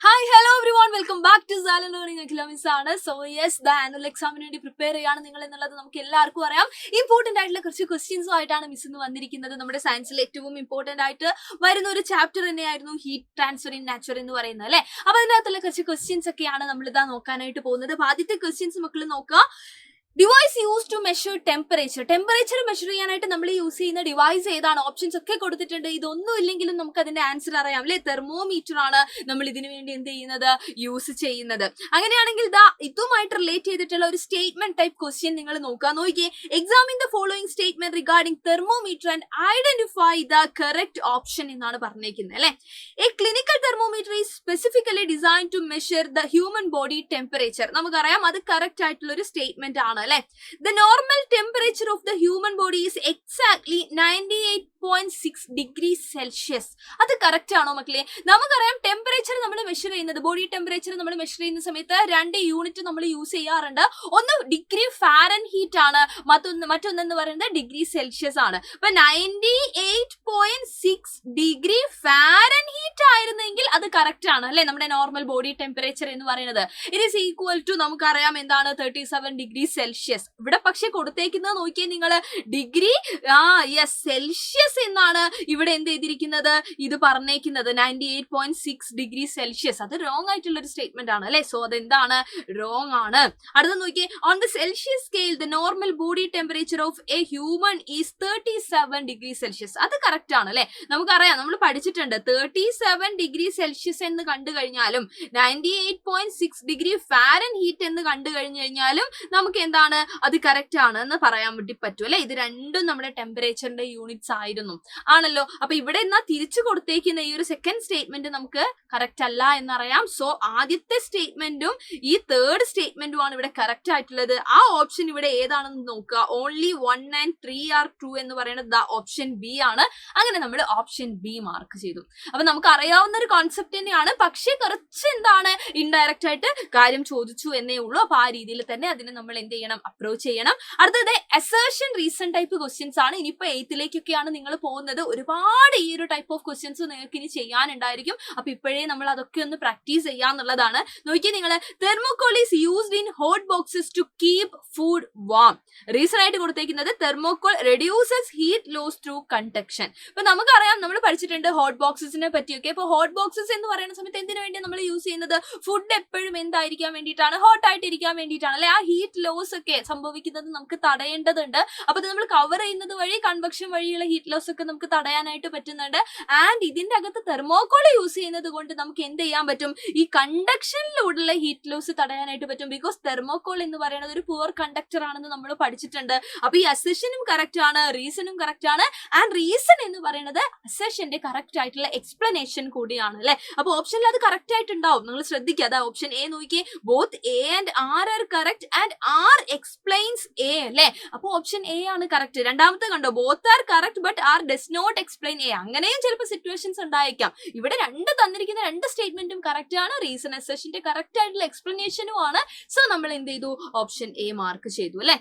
Hi hello everyone, welcome back to സാലൻ learning. Akhila miss ആണ്. So yes, the annual എക്സാമിന് വേണ്ടി prepare ചെയ്യാണ് നിങ്ങൾ എന്നുള്ളത് നമുക്ക് എല്ലാവർക്കും അറിയാം. ഇമ്പോർട്ടന്റ് ആയിട്ടുള്ള കുറച്ച് ക്വസ്റ്റ്യൻസും ആയിട്ടാണ് മിസ് ഇന്ന് വന്നിരിക്കുന്നത്. നമ്മുടെ സയൻസിൽ ഏറ്റവും ഇമ്പോർട്ടന്റ് ആയിട്ട് വരുന്ന ഒരു ചാപ്റ്റർ തന്നെയായിരുന്നു ഹീറ്റ് ട്രാൻസ്ഫർ ഇൻ നാച്ചർ എന്ന് പറയുന്നത് അല്ലെ. അപ്പൊ അതിനകത്തുള്ള കുറച്ച് ക്വസ്റ്റ്യൻസ് ഒക്കെയാണ് നമ്മൾ ഇതാ നോക്കാനായിട്ട് പോകുന്നത്. അപ്പൊ ആദ്യത്തെ ക്വസ്റ്റ്യൻസ് മക്കൾ നോക്കുക. Device use to measure temperature measure ചെയ്യാനായിട്ട് നമ്മൾ യൂസ് ചെയ്യുന്ന ഡിവൈസ് ഏതാണ്? ഓപ്ഷൻസ് ഒക്കെ കൊടുത്തിട്ടുണ്ട്. ഇതൊന്നും ഇല്ലെങ്കിലും നമുക്ക് അതിന്റെ ആൻസർ അറിയാം അല്ലെ. തെർമോമീറ്റർ ആണ് നമ്മൾ ഇതിനു വേണ്ടി എന്ത് ചെയ്യുന്നത്, യൂസ് ചെയ്യുന്നത്. അങ്ങനെയാണെങ്കിൽ ഇതുമായിട്ട് റിലേറ്റ് ചെയ്തിട്ടുള്ള ഒരു സ്റ്റേറ്റ്മെന്റ് ടൈപ്പ് ക്വസ്റ്റ്യൻ നിങ്ങൾ നോക്കിയേ. Examine the following statement regarding thermometer and identify the correct option എന്നാണ് പറഞ്ഞേക്കുന്നത് അല്ലെ. A clinical thermometer is specifically design to measure the human body temperature. നമുക്കറിയാം അത് കറക്റ്റ് ആയിട്ടുള്ള ഒരു സ്റ്റേറ്റ്മെന്റ് ആണ് അല്ലെ. The normal temperature of the human body is exactly 98.6 degrees Celsius. അത് കറക്റ്റ് ആണോ മക്കളെ? നമുക്കറിയാം ടെമ്പറേച്ചർ നമ്മൾ മെഷർ ചെയ്യുന്നത്, ബോഡി ടെമ്പറേച്ചർ നമ്മൾ മെഷർ ചെയ്യുന്ന സമയത്ത് 2 യൂണിറ്റ് നമ്മൾ യൂസ് ചെയ്യാറുണ്ട്. ഒന്ന് ഡിഗ്രി ഫാരൻഹീറ്റ് ആണ്, മറ്റൊന്നെന്ന് പറയുന്നത് ഡിഗ്രി സെൽഷ്യസ് ആണ്. അപ്പൊ 98.6 ഡിഗ്രി ഫാരൻഹീറ്റ് ആയിരുന്നെങ്കിൽ അത് കറക്റ്റ് ആണ് അല്ലെ. നമ്മുടെ നോർമൽ ബോഡി ടെമ്പറേച്ചർ എന്ന് പറയുന്നത് ഇറ്റ് ഈസ് ഈക്വൽ ടു നമുക്കറിയാം എന്താണ് 37 ഡിഗ്രി സെൽഷ്യസ്. ഇവിടെ പക്ഷെ കൊടുത്തേക്കുന്നത് നോക്കിയേ നിങ്ങൾ, ഡിഗ്രി സെൽഷ്യസ് എന്നാണ് ഇവിടെ എന്ത് ചെയ്തിരിക്കുന്നത്, ഇത് പറഞ്ഞേക്കുന്നത് 98.6 ഡിഗ്രി സെൽഷ്യസ്. അത് റോങ് ആയിട്ടുള്ള ഒരു സ്റ്റേറ്റ്മെന്റ് ആണ് അല്ലെ. സോ അതെന്താണ്, റോങ് ആണ്. അടുത്ത നോക്കിയേ, on the Celsius scale the normal body temperature of A human is 37 degree Celsius. അത് കറക്റ്റ് ആണ് അല്ലെ. നമുക്കറിയാം, നമ്മൾ പഠിച്ചിട്ടുണ്ട് 37 ഡിഗ്രി സെൽഷ്യസ് എന്ന് കണ്ടു കഴിഞ്ഞാലും 98.6 ഡിഗ്രി ഫാരൻഹീറ്റ് എന്ന് കണ്ടു കഴിഞ്ഞാലും നമുക്ക് എന്താണ്, അത് കറക്റ്റ് ആണ് എന്ന് പറയാൻ വേണ്ടി പറ്റും അല്ലെ. ഇത് രണ്ടും നമ്മുടെ ടെമ്പറേച്ചറിന്റെ യൂണിറ്റ്സ് ആണല്ലോ. അപ്പൊ ഇവിടെ എന്നാ തിരിച്ചു കൊടുത്തേക്കുന്ന ഈ ഒരു സെക്കൻഡ് സ്റ്റേറ്റ്മെന്റ് നമുക്ക് കറക്റ്റ് അല്ല എന്നറിയാം. സോ ആദ്യത്തെ സ്റ്റേറ്റ്മെന്റും ഈ തേർഡ് സ്റ്റേറ്റ്മെന്റും ആണ് ഇവിടെ കറക്റ്റ് ആയിട്ടുള്ളത്. ആ ഓപ്ഷൻ ഇവിടെ ഏതാണെന്ന് നോക്കുക. ഓൺലി 1 and 3 are true എന്ന് പറയുന്നത് ഓപ്ഷൻ ബി ആണ്. അങ്ങനെ നമ്മൾ ഓപ്ഷൻ ബി മാർക്ക് ചെയ്തു. അപ്പൊ നമുക്ക് അറിയാവുന്ന ഒരു കോൺസെപ്റ്റ് തന്നെയാണ്, പക്ഷെ കുറച്ച് എന്താണ് ഇൻഡയറക്റ്റ് ആയിട്ട് കാര്യം ചോദിച്ചു എന്നേ ഉള്ളൂ. അപ്പൊ ആ രീതിയിൽ തന്നെ അതിനെ നമ്മൾ എന്ത് ചെയ്യണം, അപ്രോച്ച് ചെയ്യണം. അടുത്തത് അസേർഷൻ റീസൺ ടൈപ്പ് ക്വസ്റ്റ്യൻസ് ആണ്. ഇനിയിപ്പോ 8ലേക്കൊക്കെയാണ് നിങ്ങൾ പോകുന്നത്. ഒരുപാട് ഈ ഒരു ടൈപ്പ് ഓഫ് ക്വസ്റ്റ്യൻസ് നിങ്ങൾക്ക് ഇനി ചെയ്യാനുണ്ടായിരിക്കും. അപ്പൊ ഇപ്പോഴേ നമ്മൾ അതൊക്കെ ഒന്ന് പ്രാക്ടീസ് ചെയ്യാന്നുള്ളതാണ്. നോക്കിയേ നിങ്ങൾ, thermocol is used in hot boxes to keep food warm. Reason ആയിട്ട് കൊടുത്തേക്കുന്നത് thermocol reduces heat loss through conduction. ഇപ്പൊ നമുക്കറിയാം, നമ്മൾ പഠിച്ചിട്ടുണ്ട് ഹോട്ട് ബോക്സസിനെ പറ്റിയൊക്കെ. ഇപ്പൊ ഹോട്ട് ബോക്സസ് എന്ന് പറയുന്ന സമയത്ത് എന്തിനു വേണ്ടി നമ്മൾ യൂസ് ചെയ്യുന്നത്, ഫുഡ് എപ്പോഴും എന്തായിരിക്കാൻ വേണ്ടിയിട്ടാണ്, ഹോട്ട് ആയിട്ട് ഇരിക്കാൻ വേണ്ടിയിട്ടാണ് അല്ലെ. ആ ഹീറ്റ് ലോസ് ഒക്കെ സംഭവിക്കുന്നത് നമുക്ക് തടയേണ്ടതുണ്ട്. അപ്പൊ ഇത് നമ്മൾ കവർ ചെയ്യുന്നത് വഴി കൺവെക്ഷൻ വഴിയുള്ള ഹീറ്റ് ലോസ് ഒക്കെ നമുക്ക് തടയാനായിട്ട് പറ്റുന്നുണ്ട്. ആൻഡ് ഇതിന്റെ അകത്ത് തെർമോകോൾ യൂസ് ചെയ്യുന്നത് കൊണ്ട് നമുക്ക് എന്ത് ചെയ്യാൻ പറ്റും, ഈ കണ്ടക്ഷനിലൂടെയുള്ള ഹീറ്റ് ലോസ് തടയാനായിട്ട് പറ്റും. ബിക്കോസ് തെർമോകോൾ എന്ന് പറയുന്നത് ഒരു പുവർ കണ്ടക്ടർ ആണെന്ന് നമ്മൾ പഠിച്ചിട്ടുണ്ട്. അപ്പൊ ഈ അസെഷനും കറക്റ്റ് ആണ്, റീസണും കറക്റ്റ് ആണ്. ആൻഡ് റീസൺ എന്ന് പറയുന്നത് അസെഷന്റെ കറക്റ്റ് ആയിട്ടുള്ള എക്സ്പ്ലനേഷൻ കൂടിയാണ് അല്ലെ. അപ്പൊ ഓപ്ഷനിൽ അത് കറക്റ്റ് ആയിട്ടുണ്ടാവും. നിങ്ങൾ ശ്രദ്ധിക്കുക, അതാ ഓപ്ഷൻ എ നോക്കിയേ. Both A and R are correct and R explains A അല്ലെ. അപ്പൊ ഓപ്ഷൻ എ ആണ് കറക്റ്റ്. രണ്ടാമത്തെ കണ്ടോ, both R correct but R does not explain A. അങ്ങനെയും ചിലപ്പോൾ സിറ്റുവേഷൻസ് ഉണ്ടായേക്കാം. ഇവിടെ തന്നിരിക്കുന്ന രണ്ട് സ്റ്റേറ്റ്മെന്റും കറക്റ്റ് ആണ്. റീസൺ അസെഷന്റെ കറക്റ്റ് ആയിട്ടുള്ള എക്സ്പ്ലനേഷനും ആണ്. സോ നമ്മൾ എന്ത് ചെയ്തു, ഓപ്ഷൻ എ മാർക്ക് ചെയ്തു അല്ലെ.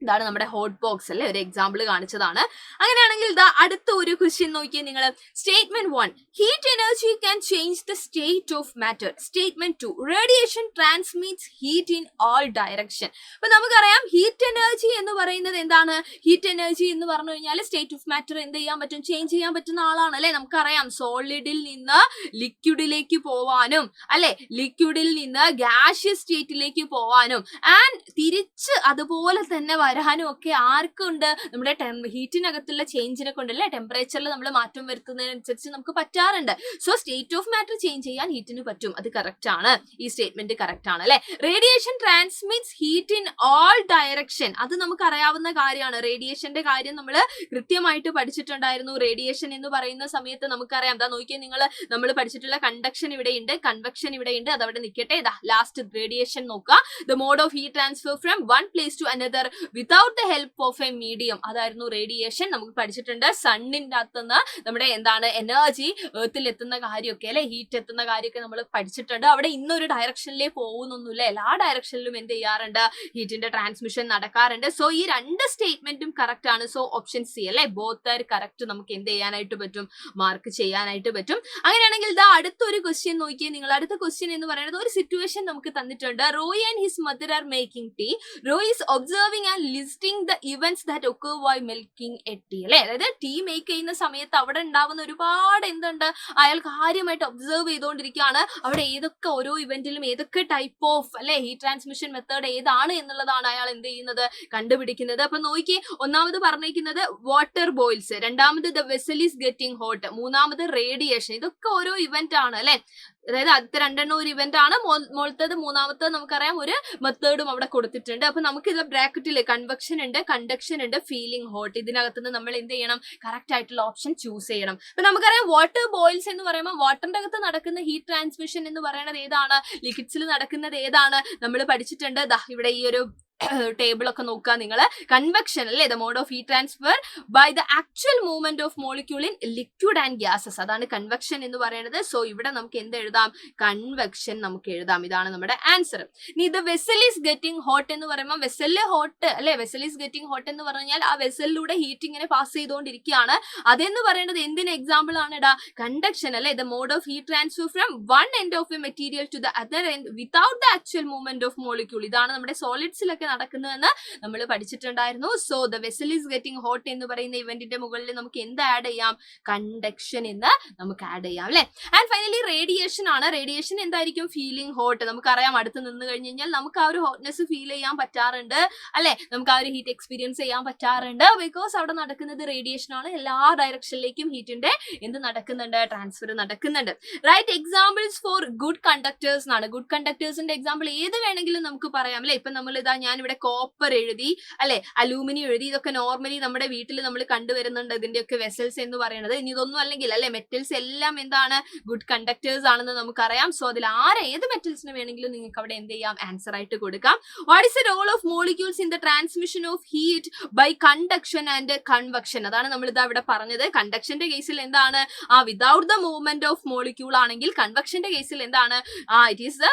ഇതാണ് നമ്മുടെ ഹോട്ട് ബോക്സ് അല്ലെ, ഒരു എക്സാമ്പിൾ കാണിച്ചതാണ്. അങ്ങനെയാണെങ്കിൽ അടുത്ത ഒരു ക്വസ്റ്റ്യൻ നോക്കിയേ നിങ്ങൾ. Statement 1, heat energy can change the state of matter. Statement 2, radiation transmits heat in all direction. അപ്പൊ നമുക്കറിയാം ഹീറ്റ് എനർജി എന്ന് പറയുന്നത് എന്താണ്, ഹീറ്റ് എനർജി എന്ന് പറഞ്ഞു കഴിഞ്ഞാൽ സ്റ്റേറ്റ് ഓഫ് മാറ്റർ എന്ത് ചെയ്യാൻ പറ്റും, ചേഞ്ച് ചെയ്യാൻ പറ്റുന്ന ആളാണ് അല്ലെ. നമുക്കറിയാം സോളിഡിൽ നിന്ന് ലിക്വിഡിലേക്ക് പോവാനും അല്ലെ, ലിക്വിഡിൽ നിന്ന് ഗ്യാഷ്യസ് സ്റ്റേറ്റിലേക്ക് പോവാനും ആൻഡ് തിരിച്ച് അതുപോലെ തന്നെ വരാനും ഒക്കെ ആർക്കുണ്ട്, നമ്മുടെ ഹീറ്റിനകത്തുള്ള ചേഞ്ചിനെ കൊണ്ട് അല്ലെ, ടെമ്പറേച്ചറിൽ നമ്മൾ മാറ്റം വരുത്തുന്നതിനനുസരിച്ച് നമുക്ക് പറ്റാറുണ്ട്. So state of matter change ചെയ്യാൻ ഹീറ്റിന് പറ്റും. അത് കറക്റ്റ് ആണ്. ഈ സ്റ്റേറ്റ്മെന്റ് കറക്റ്റ് ആണ് അല്ലെ. Radiation transmits heat in all direction. അത് നമുക്ക് അറിയാവുന്ന കാര്യമാണ്. റേഡിയേഷന്റെ കാര്യം നമ്മൾ കൃത്യമായിട്ട് പഠിച്ചിട്ടുണ്ടായിരുന്നു. റേഡിയേഷൻ എന്ന് പറയുന്ന സമയത്ത് നമുക്കറിയാം, നോക്കിയാൽ നമ്മൾ പഠിച്ചിട്ടുള്ള കണ്ടക്ഷൻ ഇവിടെയുണ്ട്, കൺവെക്ഷൻ ഇവിടെയുണ്ട്. അതവിടെ നിൽക്കട്ടെ. ലാസ്റ്റ് റേഡിയേഷൻ നോക്കുക. The mode of heat transfer from one place to another without the help of a medium, അതായിരുന്നു റേഡിയേഷൻ. നമുക്ക് പഠിച്ചിട്ടുണ്ട് സണ്ണിന്റെ അകത്തുനിന്ന് നമ്മുടെ എന്താണ് എനർജി എർത്തിൽ എത്തുന്ന കാര്യമൊക്കെ അല്ലെ, ഹീറ്റ് എത്തുന്ന കാര്യമൊക്കെ നമ്മൾ പഠിച്ചിട്ടുണ്ട്. അവിടെ ഇന്നൊരു ഡയറക്ഷനിലേ പോകുന്നൊന്നുമില്ല, എല്ലാ ഡയറക്ഷനിലും എന്ത് ചെയ്യാറുണ്ട്, ഹീറ്റിന്റെ ട്രാൻസ്മിഷൻ നടക്കാറുണ്ട്. സോ ഈ രണ്ട് സ്റ്റേറ്റ്മെന്റും കറക്റ്റ് ആണ്. സോ ഓപ്ഷൻ സി അല്ലെ, ബോത്ത് ആർ കറക്റ്റ്, നമുക്ക് എന്ത് ചെയ്യാനായിട്ട് പറ്റും, മാർക്ക് ചെയ്യാനായിട്ട് പറ്റും. അങ്ങനെയാണെങ്കിൽ ഇതാ അടുത്തൊരു ക്വസ്റ്റ്യൻ നോക്കിയേ നിങ്ങൾ. അടുത്ത ക്വസ്റ്റ്യൻ എന്ന് പറയുന്നത് ഒരു സിറ്റുവേഷൻ നമുക്ക് തന്നിട്ടുണ്ട്. Roy and his mother are making tea. Roy is observing and listing the events that occur while making a tea അല്ലെ. അതായത് ടീ മേക്ക് ചെയ്യുന്ന സമയത്ത് അവിടെ ഉണ്ടാവുന്ന ഒരുപാട് എന്തുണ്ട്, അയാൾ കാര്യമായിട്ട് ഒബ്സർവ് ചെയ്തുകൊണ്ടിരിക്കുകയാണ്. അവിടെ ഏതൊക്കെ ഓരോ ഇവന്റിലും ഏതൊക്കെ ടൈപ്പ് ഓഫ് അല്ലെ ഹീറ്റ് ട്രാൻസ്മിഷൻ മെത്തേഡ് ഏതാണ് എന്നുള്ളതാണ് അയാൾ എന്ത് ചെയ്യുന്നത്, കണ്ടുപിടിക്കുന്നത്. അപ്പൊ നോക്കി, ഒന്നാമത് പറഞ്ഞിരിക്കുന്നത് വാട്ടർ ബോയിൽസ്, രണ്ടാമത് the vessel is getting hot, മൂന്നാമത് റേഡിയേഷൻ. ഇതൊക്കെ ഓരോ ഇവന്റ് ആണ് അല്ലെ. അതായത് ആദ്യത്തെ രണ്ടെണ്ണം ഒരു ഇവന്റ് ആണ്, മുകളിലത്തത് മൂന്നാമത്തത് നമുക്കറിയാം ഒരു മെത്തേഡും അവിടെ കൊടുത്തിട്ടുണ്ട്. അപ്പൊ നമുക്ക് ഇത് ബ്രാക്കറ്റിൽ കൺവെക്ഷൻ ഉണ്ട്, കണ്ടക്ഷൻ ഉണ്ട്, ഫീലിംഗ് ഹോട്ട്. ഇതിനകത്തുനിന്ന് നമ്മൾ എന്ത് ചെയ്യണം, കറക്റ്റ് ആയിട്ടുള്ള ഓപ്ഷൻ ചൂസ് ചെയ്യണം. അപ്പൊ നമുക്കറിയാം വാട്ടർ ബോയിൽസ് എന്ന് പറയുമ്പോൾ വാട്ടറിന്റെ അകത്ത് നടക്കുന്ന ഹീറ്റ് ട്രാൻസ്മിഷൻ എന്ന് പറയുന്നത് ഏതാണ്, ലിക്വിഡ്സിൽ നടക്കുന്നത് ഏതാണ്, നമ്മൾ പഠിച്ചിട്ടുണ്ട്. ഇവിടെ ഈ ഒരു ടേബിൾ ഒക്കെ നോക്കുക നിങ്ങൾ. കൺവെക്ഷൻ അല്ലേ, the mode of heat transfer by the actual movement of molecule in liquid and gases, അതാണ് കൺവെക്ഷൻ എന്ന് പറയുന്നത്. സോ ഇവിടെ നമുക്ക് എന്ത് എഴുതാം, കൺവെക്ഷൻ നമുക്ക് എഴുതാം. ഇതാണ് നമ്മുടെ ആൻസർ. ഇനി the vessel is getting hot എന്ന് പറയുമ്പോൾ വെസല് ഹോട്ട് അല്ലെ, വെസൽ ഈസ് ഗെറ്റിംഗ് ഹോട്ട് എന്ന് പറഞ്ഞാൽ ആ വെസലിലൂടെ ഹീറ്റ് ഇങ്ങനെ പാസ് ചെയ്തുകൊണ്ടിരിക്കുകയാണ്. അതെന്ന് പറയുന്നത് എന്തിന് എക്സാമ്പിൾ ആണ് ഇടാ, കണ്ടക്ഷൻ അല്ലെ, the mode of heat transfer from one end of a material to the other end without the actual movement of molecule. ഇതാണ് നമ്മുടെ സോളിഡ്സിലൊക്കെ നടക്കുന്നതെന്ന് നമ്മൾ പഠിച്ചിട്ടുണ്ടായിരുന്നു. So the vessel is getting hot എന്ന് പറയുന്ന ഇവന്റിന്റെ മുകളിൽ നമുക്ക് എന്ത് ആഡ് ചെയ്യാം, കണ്ടക്ഷൻ എന്ന് നമുക്ക് ആഡ് ചെയ്യാം അല്ലെ. ആൻഡ് ഫൈനലി റേഡിയേഷൻ ആണ്. റേഡിയേഷൻ എന്തായിരിക്കും, ഫീലിംഗ് ഹോട്ട്. നമുക്കറിയാം അടുത്ത് നിന്ന് കഴിഞ്ഞ് കഴിഞ്ഞാൽ നമുക്ക് ആ ഒരു ഹോട്ട്നെസ് ഫീൽ ചെയ്യാൻ പറ്റാറുണ്ട് അല്ലെ, നമുക്ക് ആ ഒരു ഹീറ്റ് എക്സ്പീരിയൻസ് ചെയ്യാൻ പറ്റാറുണ്ട്. ബിക്കോസ് അവിടെ നടക്കുന്നത് റേഡിയേഷൻ ആണ്. എല്ലാ ഡയറക്ഷനിലേക്കും ഹീറ്റിന്റെ എന്ത് നടക്കുന്നുണ്ട്, ട്രാൻസ്ഫർ നടക്കുന്നുണ്ട്. Write examples for good conductors എന്നാണ്. ഗുഡ് കണ്ടക്ടേഴ്സിന്റെ എക്സാമ്പിൾ ഏത് വേണമെങ്കിലും നമുക്ക് പറയാം അല്ലെ. ഇപ്പൊ നമ്മൾ ഇതാ ഞാൻ ഇവിടെ കോപ്പർ എഴുതി അല്ലെ, അലൂമിനിയം എഴുതി. ഇതൊക്കെ നോർമലി നമ്മുടെ വീട്ടിൽ നമ്മൾ കണ്ടുവരുന്നുണ്ട് ഇതിന്റെയൊക്കെ വെസൽസ് എന്ന് പറയുന്നത്. ഇനി ഇതൊന്നും അല്ലെങ്കിൽ അല്ലെ, മെറ്റൽസ് എല്ലാം എന്താണ്, ഗുഡ് കണ്ടക്ടേഴ്സ് ആണെന്ന് നമുക്കറിയാം. സോ അതിൽ ഏത് മെറ്റൽസിന് വേണമെങ്കിലും നിങ്ങൾക്ക് അവിടെ എന്ത് ചെയ്യാം, ആൻസർ ആയിട്ട് കൊടുക്കാം. What is the role of molecules in the transmission of heat by conduction and convection, അതാണ് നമ്മൾ ഇതാ ഇവിടെ പറഞ്ഞത്. കണ്ടക്ഷന്റെ കേസിൽ എന്താണ്, without the movement of molecule ആണെങ്കിൽ, കൺവെക്ഷന്റെ കേസിൽ എന്താണ്, it is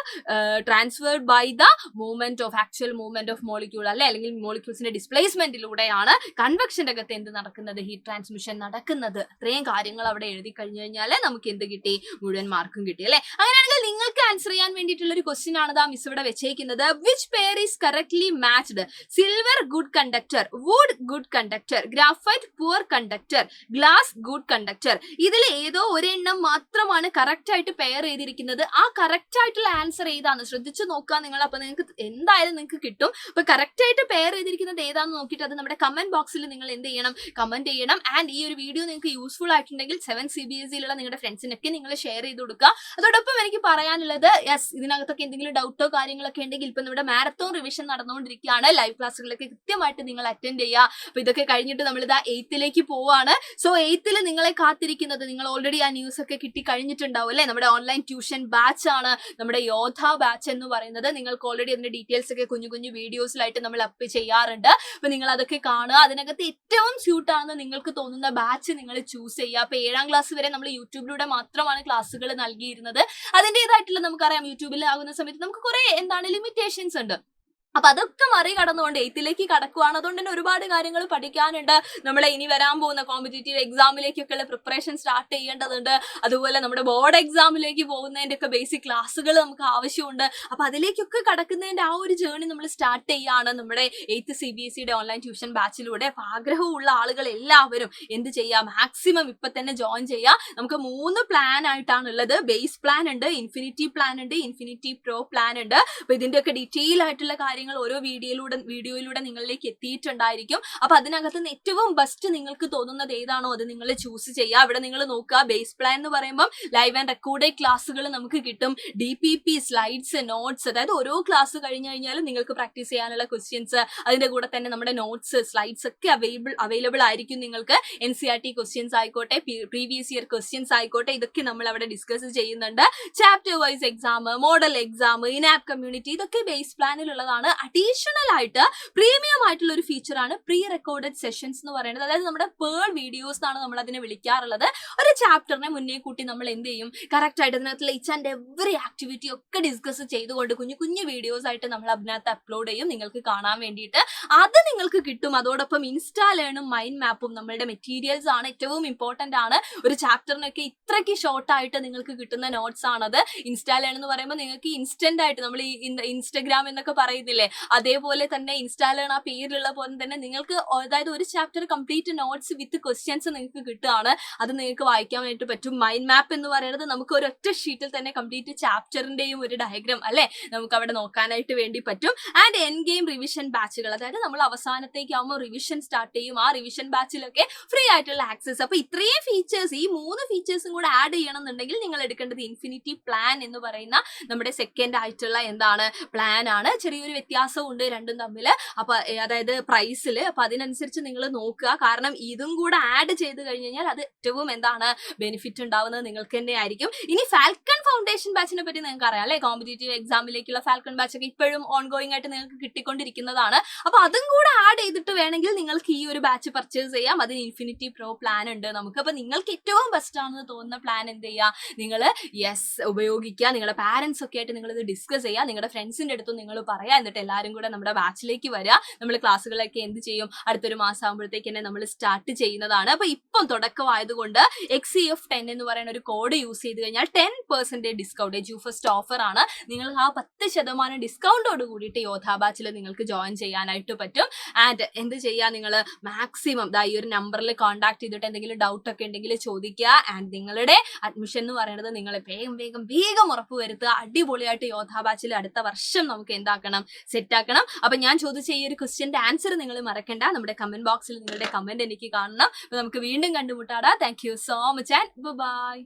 transferred by the movement of actual movement of molecule അല്ലെ, അല്ലെങ്കിൽ മോളിക്യൂൾസിന്റെ ഡിസ്പ്ലേസ്മെന്റിലൂടെയാണ് കൺവെക്ഷന്റെ അകത്ത് എന്ത് നടക്കുന്നത്, ഹീറ്റ് ട്രാൻസ്മിഷൻ നടക്കുന്നത്. അത്രയും കാര്യങ്ങൾ അവിടെ എഴുതി കഴിഞ്ഞു കഴിഞ്ഞാൽ നമുക്ക് എന്ത് കിട്ടി, മുഴുവൻ മാർക്കും കിട്ടി അല്ലെ. അങ്ങനെയാണെങ്കിൽ നിങ്ങൾക്ക് ആൻസർ ചെയ്യാൻ വേണ്ടിയിട്ടുള്ള ഒരു ക്വസ്റ്റ്യൻ ആണ് ദാ മിസ് ഇവിടെ വെച്ചേക്കുന്നത്. Which pair is correctly matched, silver good conductor, wood good conductor, graphite poor conductor, glass good conductor. ഇതിൽ ഏതോ ഒരെണ്ണം മാത്രമാണ് കറക്റ്റ് ആയിട്ട് പെയർ ചെയ്തിരിക്കുന്നത്. ആ കറക്റ്റ് ആയിട്ടുള്ള ആൻസർ ഏതാണ് ശ്രദ്ധിച്ചു നോക്കുക നിങ്ങൾ. അപ്പൊ നിങ്ങൾക്ക് എന്തായാലും നിങ്ങൾക്ക് കിട്ടും. അപ്പൊ കറക്റ്റ് ആയിട്ട് പെയർ ചെയ്തിരിക്കുന്നത് ഏതാണെന്ന് നോക്കിയിട്ട് അത് നമ്മുടെ കമന്റ് ബോക്സിൽ നിങ്ങൾ എന്ത് ചെയ്യണം, കമന്റ് ചെയ്യണം. ആൻഡ് ഈ ഒരു വീഡിയോ നിങ്ങൾക്ക് യൂസ്ഫുൾ ആയിട്ടുണ്ടെങ്കിൽ 7 CBSE നിങ്ങളുടെ ഫ്രണ്ട്സിനൊക്കെ നിങ്ങൾ ഷെയർ ചെയ്ത് കൊടുക്കുക. അതോടൊപ്പം എനിക്ക് പറയാനുള്ളത്, യെസ് ഇതിനകത്തൊക്കെ എന്തെങ്കിലും ഡൗട്ടോ കാര്യങ്ങളൊക്കെ ഉണ്ടെങ്കിൽ ഇപ്പൊ നമ്മുടെ മാരത്തോൺ റിവിഷൻ നടന്നുകൊണ്ടിരിക്കുകയാണ്. ലൈവ് ക്ലാസ്സുകളൊക്കെ കൃത്യമായിട്ട് നിങ്ങൾ അറ്റൻഡ് ചെയ്യുക. അപ്പൊ ഇതൊക്കെ കഴിഞ്ഞിട്ട് നമ്മൾ ഇതാ 8th പോവാണ്. സോ 8th നിങ്ങളെ കാത്തിരിക്കുന്നത്, നിങ്ങൾ ഓൾറെഡി ആ ന്യൂസ് ഒക്കെ കിട്ടി കഴിഞ്ഞിട്ടുണ്ടാവും അല്ലെ, നമ്മുടെ ഓൺലൈൻ ട്യൂഷൻ ബാച്ച് ആണ് നമ്മുടെ യോധ ബാച്ച് എന്ന് പറയുന്നത്. നിങ്ങൾക്ക് ഓൾറെഡി അതിന്റെ ഡീറ്റെയിൽസ് ഒക്കെ കുഞ്ഞു കുഞ്ഞു വീഡിയോസിലായിട്ട് നമ്മൾ അപ്പ് ചെയ്യാറുണ്ട്. അപ്പൊ നിങ്ങൾ അതൊക്കെ കാണുക. അതിനകത്ത് ഏറ്റവും സ്യൂട്ട് ആണെന്ന് നിങ്ങൾക്ക് തോന്നുന്ന ബാച്ച് നിങ്ങൾ ചൂസ് ചെയ്യുക. അപ്പൊ 7ാം ക്ലാസ് വരെ നമ്മൾ യൂട്യൂബിലൂടെ മാത്രമാണ് ക്ലാസ്സുകൾ നൽകിയിരുന്നത്. അതിൻ്റെതായിട്ടുള്ള നമുക്കറിയാം യൂട്യൂബിൽ ആകുന്ന സമയത്ത് നമുക്ക് കുറെ ലിമിറ്റേഷൻസ് ഉണ്ട്. അപ്പൊ അതൊക്കെ മറികടന്നുകൊണ്ട് 8th കടക്കുവാണ്. അതുകൊണ്ട് തന്നെ ഒരുപാട് കാര്യങ്ങൾ പഠിക്കാനുണ്ട്. നമ്മളെ ഇനി വരാൻ പോകുന്ന കോമ്പറ്റേറ്റീവ് എക്സാമിലേക്കൊക്കെയുള്ള പ്രിപ്പറേഷൻ സ്റ്റാർട്ട് ചെയ്യേണ്ടതുണ്ട്. അതുപോലെ നമ്മുടെ ബോർഡ് എക്സാമിലേക്ക് പോകുന്നതിന്റെ ഒക്കെ ബേസിക് ക്ലാസ്സുകൾ നമുക്ക് ആവശ്യമുണ്ട്. അപ്പൊ അതിലേക്കൊക്കെ കടക്കുന്നതിന്റെ ആ ഒരു ജേർണി നമ്മൾ സ്റ്റാർട്ട് ചെയ്യാണ് നമ്മുടെ 8th CBSE ഓൺലൈൻ ട്യൂഷൻ ബാച്ചിലൂടെ. അപ്പൊ ആഗ്രഹമുള്ള ആളുകൾ എല്ലാവരും എന്ത് ചെയ്യുക, മാക്സിമം ഇപ്പൊ തന്നെ ജോയിൻ ചെയ്യുക. നമുക്ക് 3 പ്ലാൻ ആയിട്ടാണ് ഉള്ളത്. ബേസ് പ്ലാൻ ഉണ്ട്, ഇൻഫിനിറ്റി പ്ലാൻ ഉണ്ട്, ഇൻഫിനിറ്റി പ്രോ പ്ലാൻ ഉണ്ട്. അപ്പൊ ഇതിന്റെ ഒക്കെ ഡീറ്റെയിൽ ആയിട്ടുള്ള കാര്യങ്ങൾ ഓരോ വീഡിയോയിലൂടെ നിങ്ങളിലേക്ക് എത്തിയിട്ടുണ്ടായിരിക്കും. അപ്പൊ അതിനകത്ത് ഏറ്റവും ബെസ്റ്റ് നിങ്ങൾക്ക് തോന്നുന്നത് ഏതാണോ അത് നിങ്ങൾ ചൂസ് ചെയ്യുക. ഇവിടെ നിങ്ങൾ നോക്കുക, ബേസ് പ്ലാൻ എന്ന് പറയുമ്പോൾ ലൈവ് ആൻഡ് റെക്കോർഡഡ് ക്ലാസ്സുകൾ നമുക്ക് കിട്ടും. DPP സ്ലൈഡ്സ്, നോട്ട്സ്, അതായത് ഓരോ ക്ലാസ് കഴിഞ്ഞു കഴിഞ്ഞാലും നിങ്ങൾക്ക് പ്രാക്ടീസ് ചെയ്യാനുള്ള ക്വസ്റ്റ്യൻസ്, അതിന്റെ കൂടെ തന്നെ നമ്മുടെ നോട്ട്സ്, സ്ലൈഡ്സ് ഒക്കെ അവൈലബിൾ ആയിരിക്കും നിങ്ങൾക്ക്. NCERT ക്വസ്റ്റ്യൻസ് ആയിക്കോട്ടെ, പ്രീവിയസ് ഇയർ ക്വസ്റ്റ്യൻസ് ആയിക്കോട്ടെ, ഇതൊക്കെ നമ്മൾ അവിടെ ഡിസ്കസ് ചെയ്യുന്നുണ്ട്. Chapter wise exam, model exam, in app community, ഇതൊക്കെ ബേസ് പ്ലാനിലുള്ളതാണ്. അഡീഷണൽ ആയിട്ട് പ്രീമിയം ആയിട്ടുള്ള ഒരു ഫീച്ചറാണ് പ്രീ റെക്കോർഡഡ് സെഷൻസ് എന്ന് പറയുന്നത്. അതായത് നമ്മുടെ പേൾ വീഡിയോസ് എന്നാണ് നമ്മൾ അതിനെ വിളിക്കാറുള്ളത്. ഒരു ചാപ്റ്ററിനെ മുന്നേ കൂട്ടി നമ്മൾ എന്ത് ചെയ്യും, കറക്റ്റ് ആയിട്ട് അതിനകത്ത് ഈച്ച് ആൻഡ് എവറി ആക്ടിവിറ്റി ഒക്കെ ഡിസ്കസ് ചെയ്തുകൊണ്ട് കുഞ്ഞു കുഞ്ഞു വീഡിയോസ് ആയിട്ട് നമ്മൾ അതിനകത്ത് അപ്ലോഡ് ചെയ്യും നിങ്ങൾക്ക് കാണാൻ വേണ്ടിയിട്ട്. അത് നിങ്ങൾക്ക് കിട്ടും. അതോടൊപ്പം ഇൻസ്റ്റാ ലേണും മൈൻഡ് മാപ്പും നമ്മളുടെ മെറ്റീരിയൽസ് ആണ്, ഏറ്റവും ഇമ്പോർട്ടന്റ് ആണ്. ഒരു ചാപ്റ്ററിനൊക്കെ ഇത്രയ്ക്ക് ഷോർട്ട് ആയിട്ട് നിങ്ങൾക്ക് കിട്ടുന്ന നോട്ട്സ് ആണത്. ഇൻസ്റ്റാ ലേൺ എന്ന് പറയുമ്പോൾ നിങ്ങൾക്ക് ഇൻസ്റ്റന്റ് ആയിട്ട് നമ്മൾ ഈ ഇൻസ്റ്റഗ്രാം എന്നൊക്കെ പറയുന്നില്ലേ, അതേപോലെ തന്നെ ഇൻസ്റ്റാ ലേൺ ആ പേരിലുള്ള പോലെ തന്നെ നിങ്ങൾക്ക് അതായത് ഒരു ചാപ്റ്റർ കംപ്ലീറ്റ് നോട്ട്സ് വിത്ത് ക്വസ്റ്റ്യൻസ് നിങ്ങൾക്ക് കിട്ടുകയാണ്. അത് നിങ്ങൾക്ക് വായിക്കാൻ വേണ്ടിയിട്ട് പറ്റും. മൈൻഡ് മാപ്പ് എന്ന് പറയുന്നത് നമുക്ക് ഒരൊറ്റ ഷീറ്റിൽ തന്നെ കംപ്ലീറ്റ് ചാപ്റ്ററിന്റെയും ഒരു ഡയഗ്രാം അല്ലെ നമുക്ക് അവിടെ നോക്കാനായിട്ട് വേണ്ടി പറ്റും. ആൻഡ് എൻ ഗെയിം റിവിഷൻ ബാച്ചുകൾ, അതായത് നമ്മൾ അവസാനത്തേക്ക് ആകുമ്പോൾ റിവിഷൻ സ്റ്റാർട്ട് ചെയ്യും. ആ റിവിഷൻ ബാച്ചിലൊക്കെ ഫ്രീ ആയിട്ടുള്ള ആക്സസ്. അപ്പൊ ഇത്രയും ഫീച്ചേഴ്സ്, ഈ 3 ഫീച്ചേഴ്സും കൂടെ ആഡ് ചെയ്യണം എന്നുണ്ടെങ്കിൽ നിങ്ങൾ എടുക്കേണ്ടത് ഇൻഫിനിറ്റി പ്ലാൻ എന്ന് പറയുന്ന നമ്മുടെ സെക്കൻഡ് ആയിട്ടുള്ള എന്താണ് പ്ലാൻ ആണ്. ചെറിയൊരു വ്യത്യാസമുണ്ട് രണ്ടും തമ്മിൽ, അപ്പൊ അതായത് പ്രൈസിൽ. അപ്പൊ അതിനനുസരിച്ച് നിങ്ങൾ നോക്കുക. കാരണം ഇതും കൂടെ ആഡ് ചെയ്ത് കഴിഞ്ഞ് കഴിഞ്ഞാൽ അത് ഏറ്റവും എന്താണ് ബെനിഫിറ്റ് ഉണ്ടാവുന്നത് നിങ്ങൾക്ക് തന്നെ ആയിരിക്കും. ഇനി ഫാൽക്കൺ ഫൗണ്ടേഷൻ ബാച്ചിനെ പറ്റി നിങ്ങൾക്ക് അറിയാം അല്ലെ, കോമ്പറ്റേറ്റീവ് എക്സാമിലേക്കുള്ള ഫാൽക്കൺ ബാച്ച് ഒക്കെ ഇപ്പോഴും ഓൺഗോയിങ് ആയിട്ട് നിങ്ങൾക്ക് കിട്ടിക്കൊണ്ടിരിക്കുന്നതാണ്. അപ്പൊ അതും കൂടെ ആഡ് ചെയ്തിട്ട് വേണമെങ്കിൽ നിങ്ങൾക്ക് ഈ ഒരു ബാച്ച് പർച്ചേസ് ചെയ്യാം. അതിന് ഇൻഫിനിറ്റി പ്രോ പ്ലാൻ ഉണ്ട് നമുക്ക്. അപ്പൊ നിങ്ങൾക്ക് ഏറ്റവും ബെസ്റ്റ് ആണെന്ന് തോന്നുന്ന പ്ലാൻ എന്ത് ചെയ്യുക, നിങ്ങൾ ഉപയോഗിക്കുക. നിങ്ങളുടെ പാരന്റ്സ് ഒക്കെ ആയിട്ട് നിങ്ങൾ ഇത് ഡിസ്കസ് ചെയ്യുക. നിങ്ങളുടെ ഫ്രണ്ട്സിന്റെ അടുത്തും നിങ്ങൾ പറയാം. എന്നിട്ട് എല്ലാവരും കൂടെ നമ്മുടെ ബാച്ചിലേക്ക് വരിക. നമ്മൾ ക്ലാസ്സുകളൊക്കെ എന്ത് ചെയ്യും, അടുത്തൊരു മാസം ആകുമ്പോഴത്തേക്ക് തന്നെ നമ്മൾ സ്റ്റാർട്ട് ചെയ്യുന്നതാണ്. അപ്പൊ ഇപ്പം തുടക്കമായതുകൊണ്ട് XCF10 എന്ന് പറയുന്ന ഒരു കോഡ് യൂസ് ചെയ്ത് കഴിഞ്ഞാൽ 10% ഡിസ്കൗണ്ട് ഫസ്റ്റ് ഓഫർ ആണ്. നിങ്ങൾക്ക് ആ 10% ഡിസ്കൗണ്ടോട് കൂടിയിട്ട് യോധാ ബാച്ചിൽ നിങ്ങൾക്ക് ജോയിൻ ചെയ്യാനായിട്ട് പറ്റും. ആൻഡ് എന്ത് ചെയ്യുക, നിങ്ങൾ മാക്സിമം ഈ ഒരു നമ്പറിൽ കോൺടാക്ട് ചെയ്തിട്ട് എന്തെങ്കിലും ഡൗട്ട് ഒക്കെ ഉണ്ടെങ്കിൽ ചോദിക്കുക. ആൻഡ് നിങ്ങളുടെ അഡ്മിഷൻ എന്ന് പറയുന്നത് നിങ്ങൾ വേഗം ഉറപ്പ് വരുത്തുക. അടിപൊളിയായിട്ട് യോധാ ബാച്ചിൽ അടുത്ത വർഷം നമുക്ക് എന്താക്കണം, സെറ്റ് ആക്കണം. അപ്പൊ ഞാൻ ചോദിച്ച ഈ ഒരു ക്വസ്റ്റ്യന്റെ ആൻസർ നിങ്ങൾ മറക്കണ്ട. നമ്മുടെ കമന്റ് ബോക്സിൽ നിങ്ങളുടെ കമന്റ് എനിക്ക് കാണണം. അപ്പൊ നമുക്ക് വീണ്ടും കണ്ടുമുട്ടാടാ. Thank you so much and by.